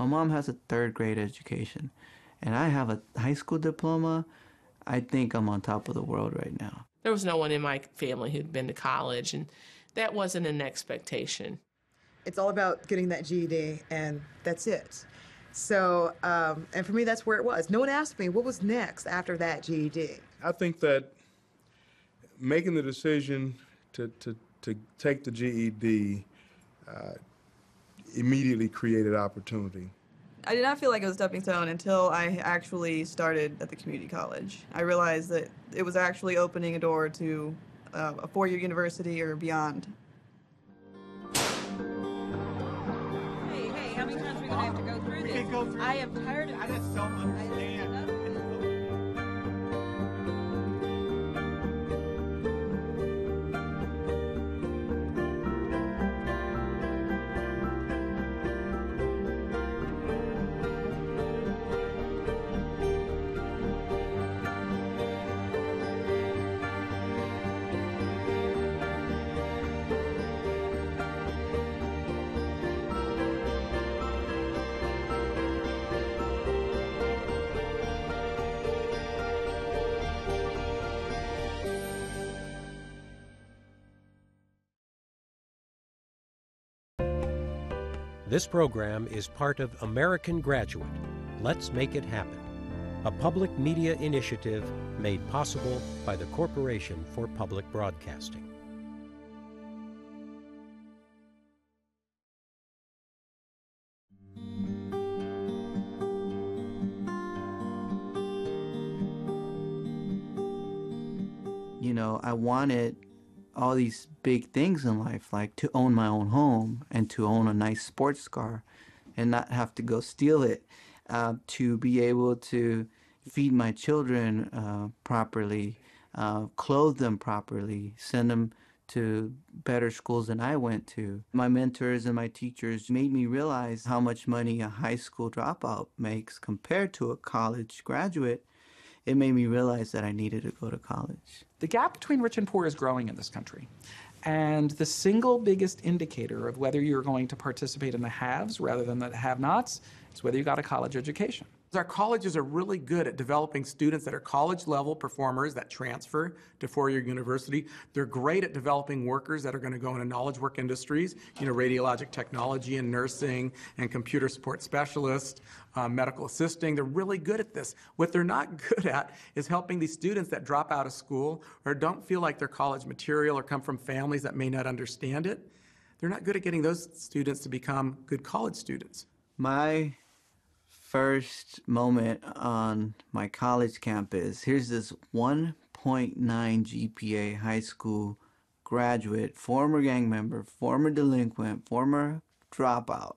My mom has a third grade education, and I have a high school diploma. I think I'm on top of the world right now. There was no one in my family who'd been to college, and that wasn't an expectation. It's all about getting that GED, and that's it. So, and for me, that's where it was. No one asked me what was next after that GED. I think that making the decision to take the GED immediately created opportunity. I did not feel like it was a stepping stone until I actually started at the community college. I realized that it was actually opening a door to a four-year university or beyond. Hey, how many times are we going to have to go through this? I am tired of it. I just don't understand. This program is part of American Graduate. Let's make it happen. A public media initiative made possible by the Corporation for Public Broadcasting. You know, I wanted all these big things in life, like to own my own home and to own a nice sports car and not have to go steal it, to be able to feed my children properly, clothe them properly, send them to better schools than I went to. My mentors and my teachers made me realize how much money a high school dropout makes compared to a college graduate. It made me realize that I needed to go to college. The gap between rich and poor is growing in this country. And the single biggest indicator of whether you're going to participate in the haves rather than the have-nots is whether you got a college education. Our colleges are really good at developing students that are college-level performers that transfer to four-year university. They're great at developing workers that are going to go into knowledge work industries, you know, radiologic technology and nursing and computer support specialists, medical assisting. They're really good at this. What they're not good at is helping these students that drop out of school or don't feel like they're college material or come from families that may not understand it. They're not good at getting those students to become good college students. My first moment on my college campus, here's this 1.9 GPA high school graduate, former gang member, former delinquent, former dropout,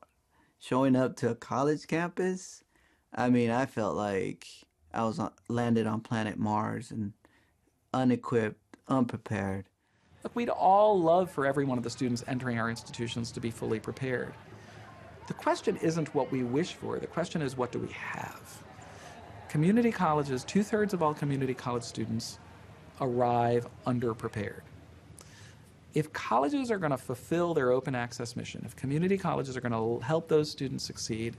showing up to a college campus. I mean, I felt like I was landed on planet Mars and unequipped, unprepared. Look, we'd all love for every one of the students entering our institutions to be fully prepared. The question isn't what we wish for, the question is what do we have? Community colleges, 2/3 of all community college students arrive underprepared. If colleges are going to fulfill their open access mission, if community colleges are going to help those students succeed,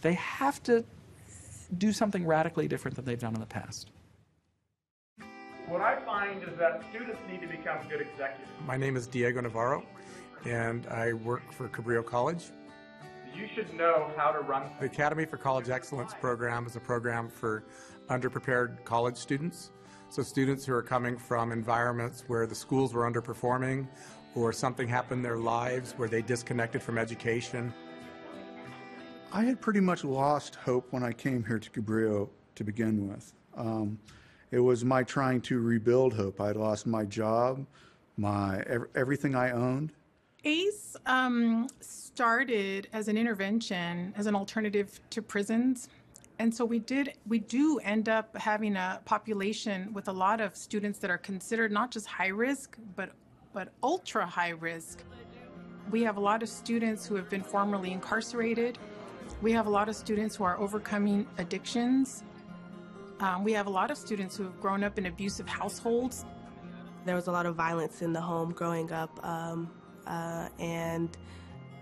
they have to do something radically different than they've done in the past. What I find is that students need to become good executives. My name is Diego Navarro, and I work for Cabrillo College. You should know how to run. The Academy for College Excellence program is a program for underprepared college students. So students who are coming from environments where the schools were underperforming or something happened in their lives where they disconnected from education. I had pretty much lost hope when I came here to Cabrillo to begin with. It was my trying to rebuild hope. I had lost my job, everything I owned. ACE started as an intervention, as an alternative to prisons. And so we do end up having a population with a lot of students that are considered not just high risk, but ultra high risk. We have a lot of students who have been formerly incarcerated. We have a lot of students who are overcoming addictions. We have a lot of students who have grown up in abusive households. There was a lot of violence in the home growing up, and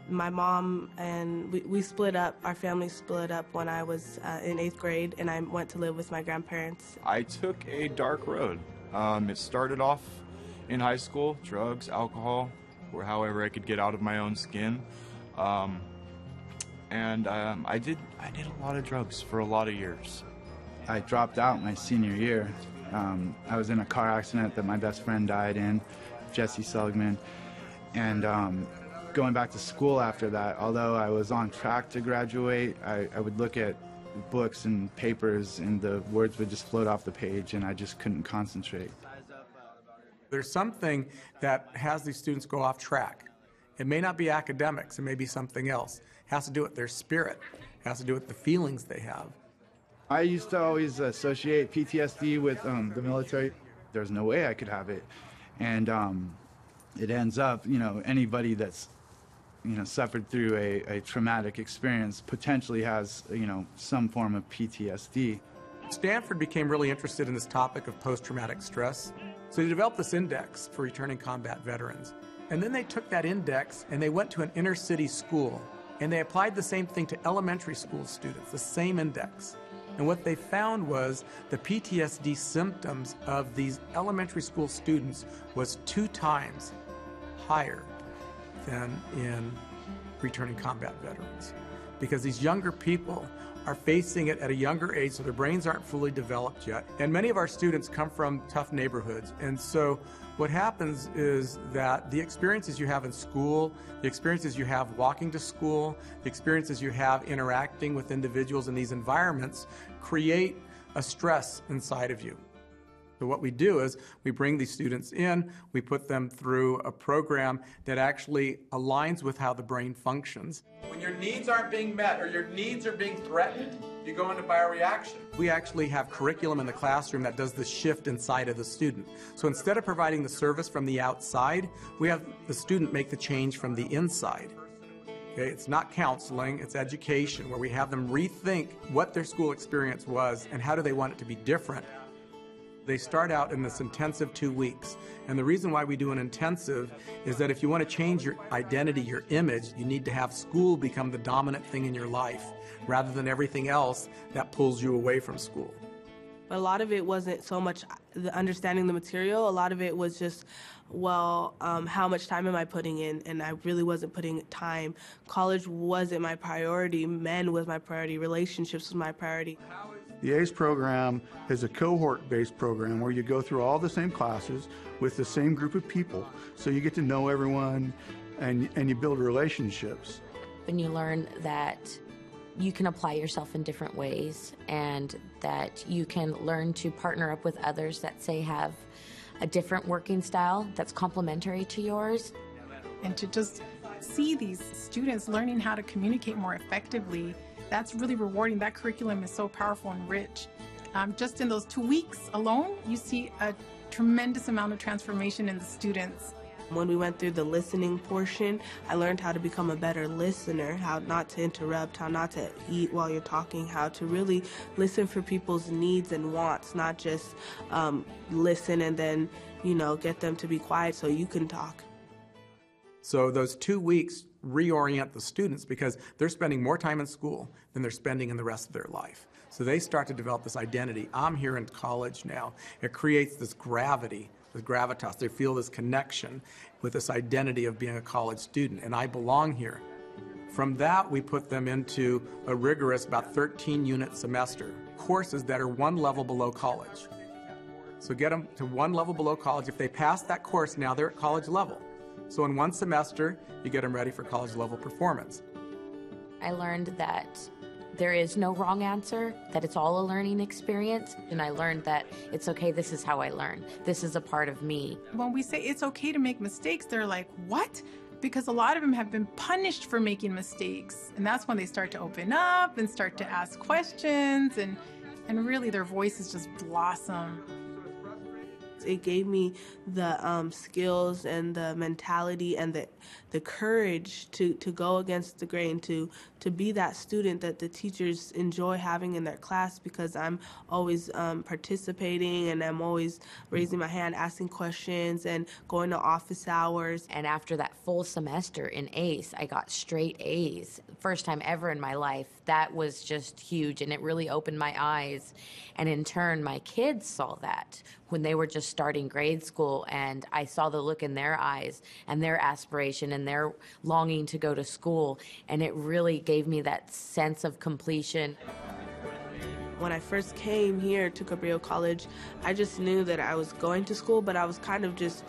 My mom and we split up, our family split up when I was in 8th grade, and I went to live with my grandparents. I took a dark road. It started off in high school, drugs, alcohol, or however I could get out of my own skin. I did a lot of drugs for a lot of years. I dropped out my senior year. I was in a car accident that my best friend died in, Jesse Seligman, and going back to school after that, although I was on track to graduate, I would look at books and papers and the words would just float off the page and I just couldn't concentrate. There's something that has these students go off track. It may not be academics, it may be something else. It has to do with their spirit, it has to do with the feelings they have. I used to always associate PTSD with the military. There's no way I could have it. And it ends up, anybody that's suffered through a traumatic experience potentially has, some form of PTSD. Stanford became really interested in this topic of post-traumatic stress. So they developed this index for returning combat veterans. And then they took that index and they went to an inner city school and they applied the same thing to elementary school students, the same index. And what they found was the PTSD symptoms of these elementary school students was 2 times higher than in returning combat veterans. Because these younger people are facing it at a younger age, so their brains aren't fully developed yet. And many of our students come from tough neighborhoods. And so what happens is that the experiences you have in school, the experiences you have walking to school, the experiences you have interacting with individuals in these environments create a stress inside of you. So what we do is we bring these students in, we put them through a program that actually aligns with how the brain functions. When your needs aren't being met or your needs are being threatened, you go into bioreaction. We actually have curriculum in the classroom that does the shift inside of the student. So instead of providing the service from the outside, we have the student make the change from the inside. Okay, it's not counseling, it's education, where we have them rethink what their school experience was and how do they want it to be different. They start out in this intensive 2 weeks. And the reason why we do an intensive is that if you want to change your identity, your image, you need to have school become the dominant thing in your life rather than everything else that pulls you away from school. But a lot of it wasn't so much the understanding the material. A lot of it was just, how much time am I putting in? And I really wasn't putting time. College wasn't my priority. Men was my priority. Relationships was my priority. The ACE program is a cohort-based program where you go through all the same classes with the same group of people, so you get to know everyone and you build relationships. When you learn that you can apply yourself in different ways and that you can learn to partner up with others that, say, have a different working style that's complementary to yours. And to just see these students learning how to communicate more effectively, that's really rewarding. That curriculum is so powerful and rich. Just in those 2 weeks alone, you see a tremendous amount of transformation in the students. When we went through the listening portion, I learned how to become a better listener, how not to interrupt, how not to eat while you're talking, how to really listen for people's needs and wants, not just listen and then, get them to be quiet so you can talk. So those 2 weeks reorient the students because they're spending more time in school than they're spending in the rest of their life. So they start to develop this identity. I'm here in college now. It creates this gravity, this gravitas. They feel this connection with this identity of being a college student, and I belong here. From that, we put them into a rigorous, about 13-unit semester, courses that are 1 level below college. So get them to 1 level below college. If they pass that course, now they're at college level. So in 1 semester, you get them ready for college level performance. I learned that there is no wrong answer, that it's all a learning experience. And I learned that it's okay, this is how I learn. This is a part of me. When we say it's okay to make mistakes, they're like, what? Because a lot of them have been punished for making mistakes. And that's when they start to open up and start to ask questions and really their voices just blossom. It gave me the skills and the mentality and the courage to go against the grain, to be that student that the teachers enjoy having in their class, because I'm always participating and I'm always raising my hand, asking questions, and going to office hours. And after that full semester in ACE, I got straight A's. First time ever in my life. That was just huge, and it really opened my eyes. And in turn, my kids saw that when they were just starting grade school, and I saw the look in their eyes and their aspiration and their longing to go to school, and it really gave me that sense of completion. When I first came here to Cabrillo College, I just knew that I was going to school, but I was kind of just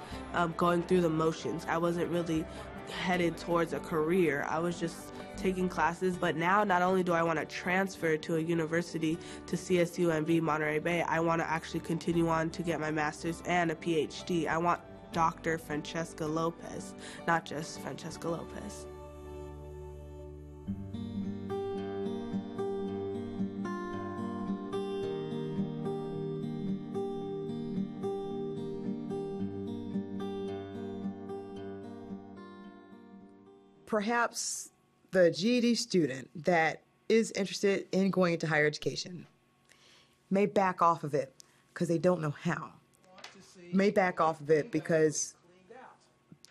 going through the motions. I wasn't really headed towards a career. I was just taking classes. But now, not only do I want to transfer to a university, to CSUMB Monterey Bay, I want to actually continue on to get my master's and a PhD. I want Dr. Francesca Lopez, not just Francesca Lopez. Perhaps the GED student that is interested in going into higher education may back off of it because they don't know how. May back off of it because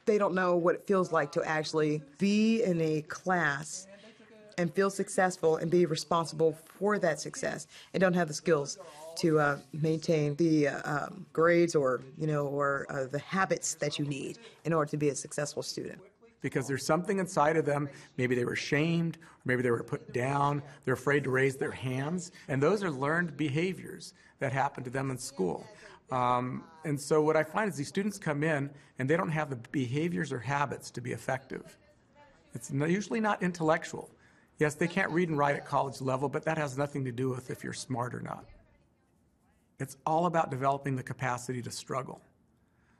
they don't know what it feels like to actually be in a class and feel successful and be responsible for that success, and don't have the skills to maintain the grades or the habits that you need in order to be a successful student. Because there's something inside of them. Maybe they were shamed, or maybe they were put down. They're afraid to raise their hands. And those are learned behaviors that happen to them in school. And so what I find is these students come in and they don't have the behaviors or habits to be effective. It's usually not intellectual. Yes, they can't read and write at college level, but that has nothing to do with if you're smart or not. It's all about developing the capacity to struggle.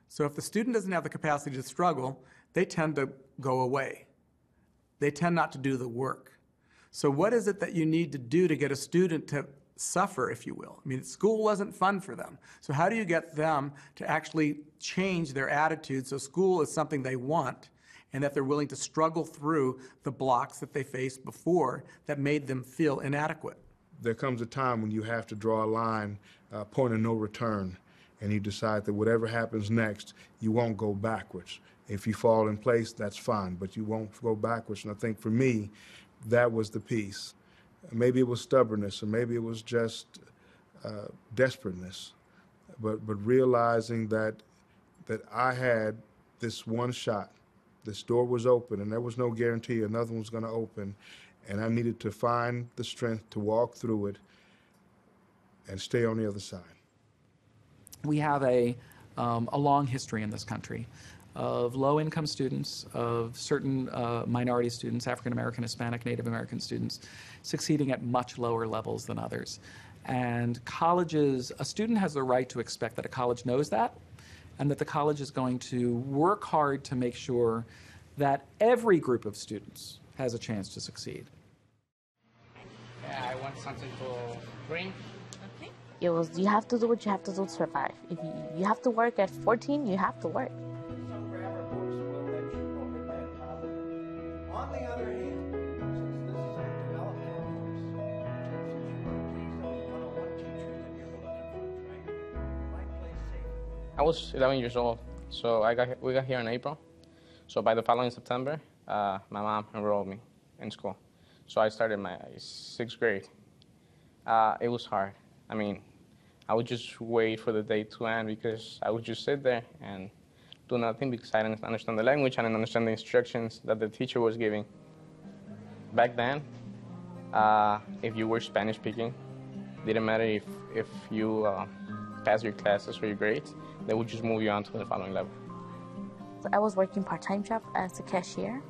So if the student doesn't have the capacity to struggle, they tend to go away. They tend not to do the work. So what is it that you need to do to get a student to suffer, if you will? I mean, school wasn't fun for them. So how do you get them to actually change their attitude so school is something they want, and that they're willing to struggle through the blocks that they faced before that made them feel inadequate? There comes a time when you have to draw a line, point of no return, and you decide that whatever happens next, you won't go backwards. If you fall in place, that's fine, but you won't go backwards. And I think for me, that was the piece. Maybe it was stubbornness, or maybe it was just desperateness, but realizing that I had this one shot. This door was open, and there was no guarantee another one was going to open, and I needed to find the strength to walk through it and stay on the other side. We have a long history in this country of low-income students, of certain minority students, African American, Hispanic, Native American students, succeeding at much lower levels than others. And colleges, a student has the right to expect that a college knows that, and that the college is going to work hard to make sure that every group of students has a chance to succeed. Yeah, I want something to drink. Okay. It was, you have to do what you have to do to survive. If you have to work at 14, you have to work. On the other hand, since this is a developmental course, since you are these 101 teachers that you're looking for training, my place safe. I was 11 years old, so we got here in April. So by the following September, my mom enrolled me in school. So I started my 6th grade. It was hard. I mean, I would just wait for the day to end because I would just sit there and do nothing because I didn't understand the language, I didn't understand the instructions that the teacher was giving. Back then, if you were Spanish speaking, didn't matter if you passed your classes or your grades, they would just move you on to the following level. I was working part-time job as a cashier,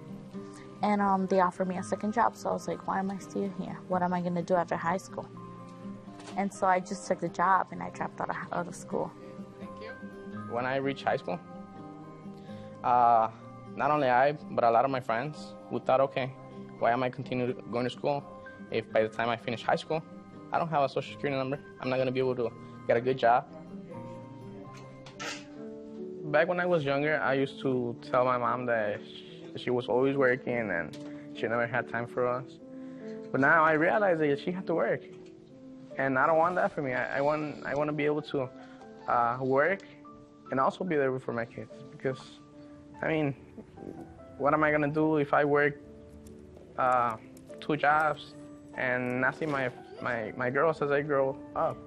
and they offered me a second job, so I was like, why am I still here? What am I going to do after high school? And so I just took the job and I dropped out of school. Thank you. When I reached high school, not only I, but a lot of my friends would thought, okay, why am I continuing going to school if by the time I finish high school, I don't have a social security number, I'm not going to be able to get a good job. Back when I was younger, I used to tell my mom that she was always working and she never had time for us. But now I realize that she had to work, and I don't want that for me. I want to be able to work and also be there for my kids, because, I mean, what am I gonna do if I work 2 jobs and not see my girls as I grow up?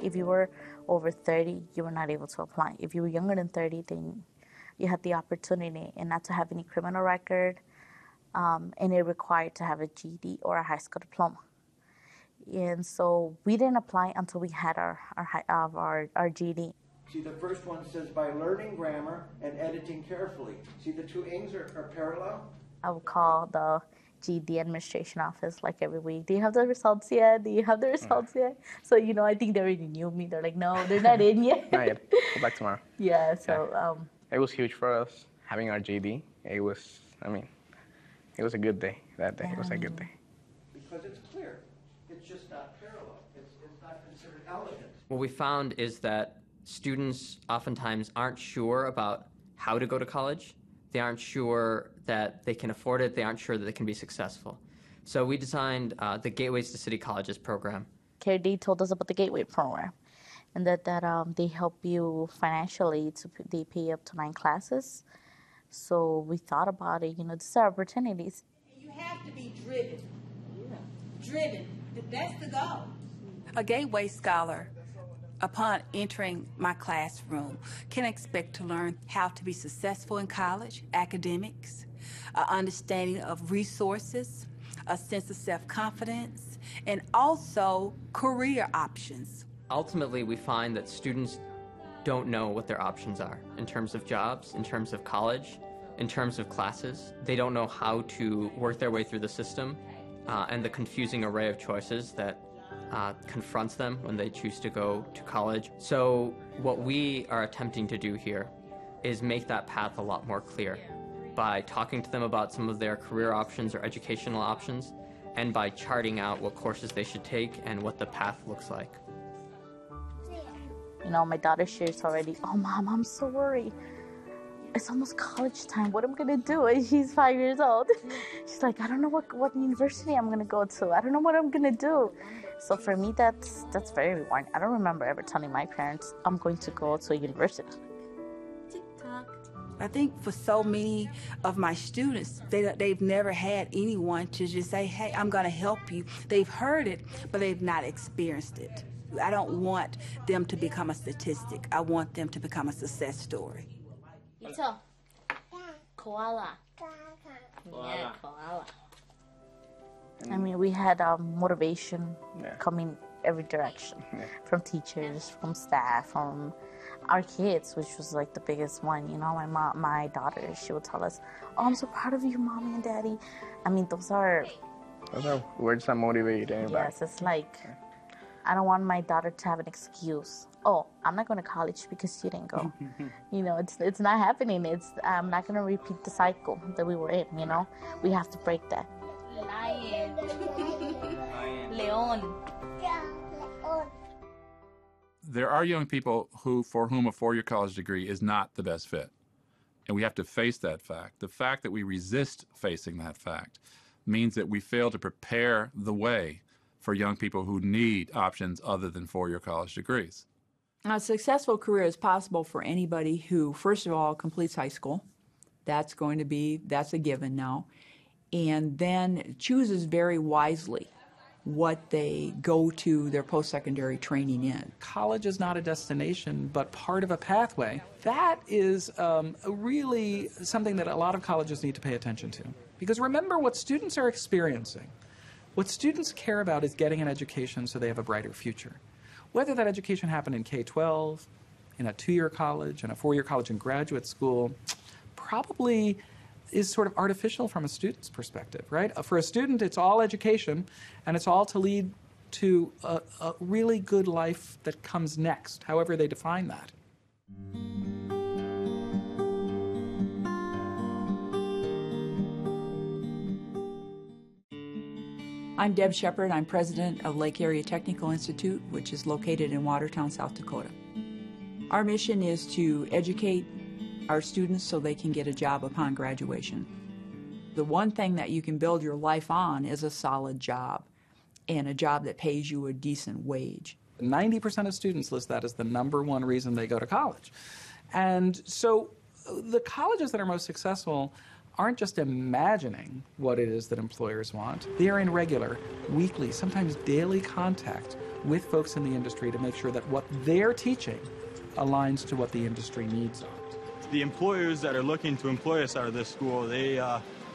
If you were over 30, you were not able to apply. If you were younger than 30, then you had the opportunity and not to have any criminal record, and it required to have a GED or a high school diploma. And so we didn't apply until we had our GED. See, the first one says, by learning grammar and editing carefully. See, the two ings are parallel? I would call the GED administration office like every week. Do you have the results yet? Do you have the results yet? So, you know, I think they already knew me. They're like, no, they're not in yet. Not yet. Go back tomorrow. Yeah, so. It was huge for us, having our GED. It was, I mean, it was a good day. That day, it was a good day. Because it's clear. It's just not parallel. It's not considered elegant. What we found is that students oftentimes aren't sure about how to go to college. They aren't sure that they can afford it. They aren't sure that they can be successful. So we designed the Gateways to City Colleges program. KD told us about the Gateway program, and that they help you financially. They pay up to 9 classes. So we thought about it. You know, these are opportunities. You have to be driven. Driven. That's the goal. A Gateway scholar, upon entering my classroom, can expect to learn how to be successful in college, academics, an understanding of resources, a sense of self-confidence, and also career options. Ultimately, we find that students don't know what their options are in terms of jobs, in terms of college, in terms of classes. They don't know how to work their way through the system and the confusing array of choices that confronts them when they choose to go to college. So what we are attempting to do here is make that path a lot more clear by talking to them about some of their career options or educational options, and by charting out what courses they should take and what the path looks like. You know, my daughter shares already, oh, Mom, I'm so worried. It's almost college time. What am I going to do? And she's 5 years old. She's like, I don't know what university I'm going to go to. I don't know what I'm going to do. So for me, that's very rewarding. I don't remember ever telling my parents I'm going to go to a university. I think for so many of my students, they've never had anyone to just say, hey, I'm going to help you. They've heard it, but they've not experienced it. I don't want them to become a statistic. I want them to become a success story. Ito. Koala. Yeah, koala. I mean, we had motivation coming every direction, from teachers, from staff, from our kids, which was like the biggest one. You know, my daughter, she would tell us, oh, I'm so proud of you, Mommy and Daddy. I mean, those are words that motivate anybody. Yes, it's like, I don't want my daughter to have an excuse. Oh, I'm not going to college because you didn't go. You know, it's not happening. I'm not going to repeat the cycle that we were in, you know. We have to break that. Lion. Leon. There are young people for whom a 4-year college degree is not the best fit. And we have to face that fact. The fact that we resist facing that fact means that we fail to prepare the way for young people who need options other than 4-year college degrees. A successful career is possible for anybody who, first of all, completes high school. That's a given now. And then chooses very wisely what they go to their post-secondary training in. College is not a destination, but part of a pathway. That is really something that a lot of colleges need to pay attention to. Because remember what students are experiencing. What students care about is getting an education so they have a brighter future. Whether that education happened in K-12, in a 2-year college, in a 4-year college and graduate school, probably is sort of artificial from a student's perspective, right? For a student, it's all education, and it's all to lead to a really good life that comes next, however they define that. I'm Deb Shepard. I'm president of Lake Area Technical Institute, which is located in Watertown, South Dakota. Our mission is to educate our students so they can get a job upon graduation. The one thing that you can build your life on is a solid job, and a job that pays you a decent wage. 90% of students list that as the #1 reason they go to college. And so the colleges that are most successful aren't just imagining what it is that employers want. They are in regular, weekly, sometimes daily contact with folks in the industry to make sure that what they're teaching aligns to what the industry needs are. The employers that are looking to employ us out of this school, they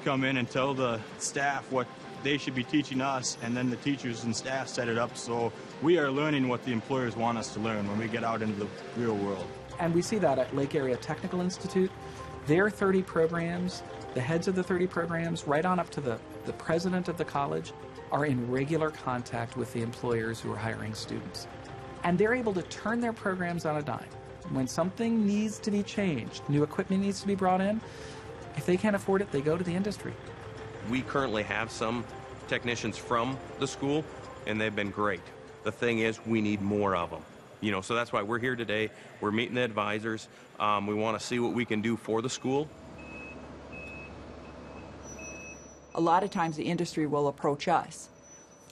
come in and tell the staff what they should be teaching us, and then the teachers and staff set it up so we are learning what the employers want us to learn when we get out into the real world. And we see that at Lake Area Technical Institute. Their 30 programs, the heads of the 30 programs, right on up to the president of the college, are in regular contact with the employers who are hiring students. And they're able to turn their programs on a dime. When something needs to be changed, new equipment needs to be brought in, if they can't afford it, they go to the industry. We currently have some technicians from the school, and they've been great. The thing is, we need more of them. You know, so that's why we're here today. We're meeting the advisors. We want to see what we can do for the school. A lot of times the industry will approach us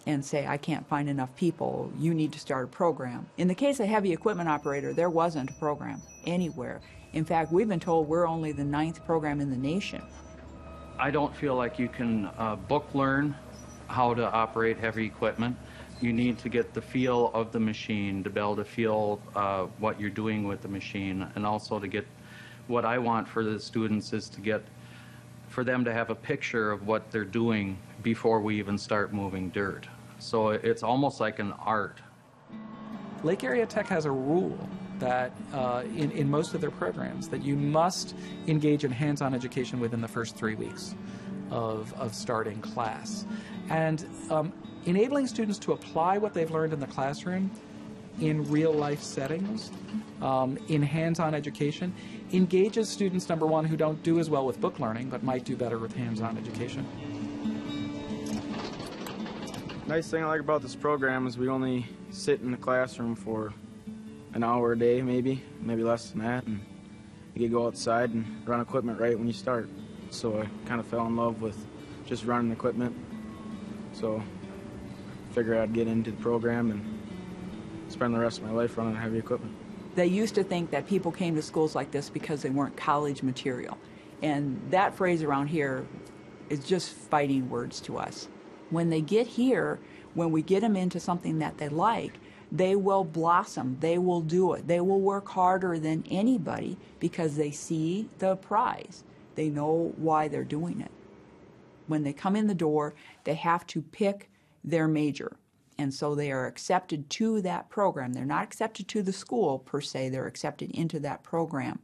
and say, I can't find enough people, you need to start a program. In the case of heavy equipment operator, there wasn't a program anywhere. In fact, we've been told we're only the 9th program in the nation. I don't feel like you can book learn how to operate heavy equipment. You need to get the feel of the machine, to be able to feel what you're doing with the machine, and also to get, what I want for the students is to get, for them to have a picture of what they're doing before we even start moving dirt. So it's almost like an art. Lake Area Tech has a rule that in most of their programs that you must engage in hands-on education within the first 3 weeks of starting class. And enabling students to apply what they've learned in the classroom in real-life settings, in hands-on education, engages students, #1, who don't do as well with book learning, but might do better with hands-on education. Nice thing I like about this program is we only sit in the classroom for an hour a day, maybe less than that, and you get to go outside and run equipment right when you start. So I kind of fell in love with just running equipment. So I figured I'd get into the program and spend the rest of my life running heavy equipment. They used to think that people came to schools like this because they weren't college material. And that phrase around here is just fighting words to us. When they get here, when we get them into something that they like, they will blossom, they will do it, they will work harder than anybody because they see the prize. They know why they're doing it. When they come in the door, they have to pick their major. And so they are accepted to that program. They're not accepted to the school per se, they're accepted into that program.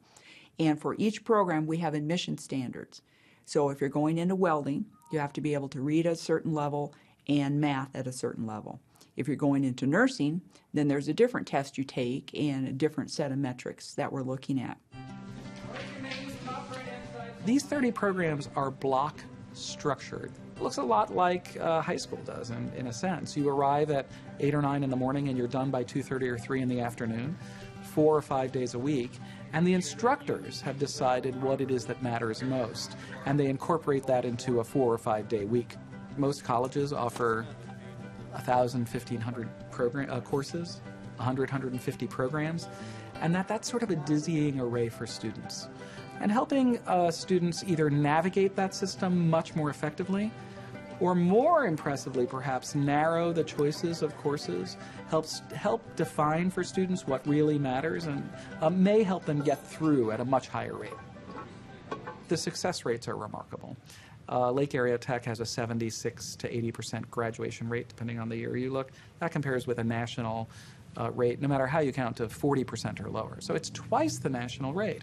And for each program, we have admission standards. So if you're going into welding, you have to be able to read at a certain level and math at a certain level. If you're going into nursing, then there's a different test you take and a different set of metrics that we're looking at. These 30 programs are block structured. It looks a lot like high school does in a sense. You arrive at 8 or 9 in the morning and you're done by 2:30 or 3 in the afternoon, 4 or 5 days a week. And the instructors have decided what it is that matters most, and they incorporate that into a 4 or 5 day week. Most colleges offer 1,000, 1,500 courses, 100, 150 programs, and that's sort of a dizzying array for students. And helping students either navigate that system much more effectively, or more impressively perhaps narrow the choices of courses, help define for students what really matters, and may help them get through at a much higher rate. The success rates are remarkable. Lake Area Tech has a 76 to 80% graduation rate, depending on the year you look. That compares with a national rate, no matter how you count, to 40% or lower. So it's twice the national rate.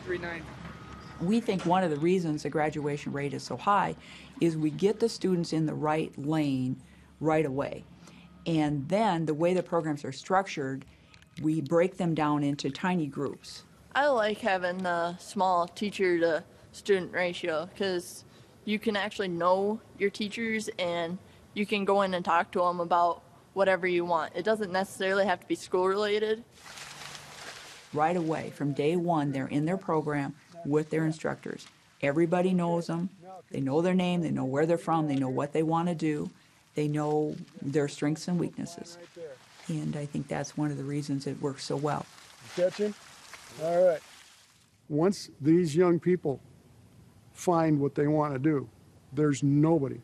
3.9. We think one of the reasons the graduation rate is so high is we get the students in the right lane right away. And then the way the programs are structured, we break them down into tiny groups. I like having the small teacher to student ratio because you can actually know your teachers and you can go in and talk to them about whatever you want. It doesn't necessarily have to be school related. Right away, from day one, they're in their program with their instructors. Everybody knows them. They know their name. They know where they're from. They know what they want to do. They know their strengths and weaknesses. And I think that's one of the reasons it works so well. Catch him? All right. Once these young people find what they want to do, there's nobody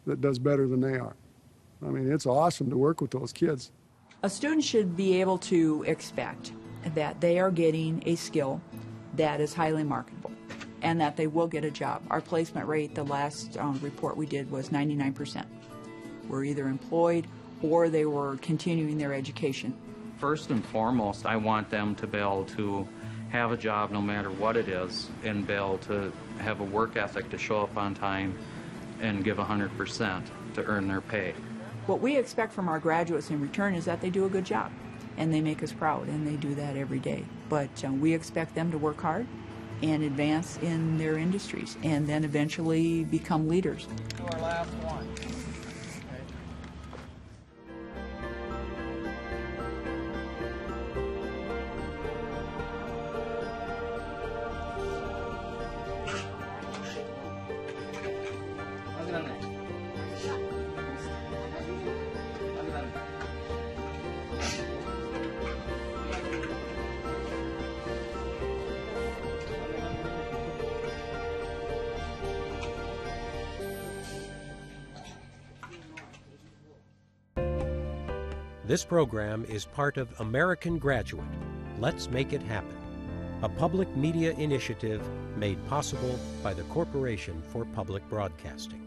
that does better than they are. I mean, it's awesome to work with those kids. A student should be able to expect that they are getting a skill that is highly marketable and that they will get a job. Our placement rate, the last report we did, was 99%. Were either employed or they were continuing their education. First and foremost, I want them to be able to have a job no matter what it is and be able to have a work ethic to show up on time and give 100% to earn their pay. What we expect from our graduates in return is that they do a good job and they make us proud, and they do that every day. But we expect them to work hard and advance in their industries and then eventually become leaders. To our last one. This program is part of American Graduate. Let's make it happen. A public media initiative made possible by the Corporation for Public Broadcasting.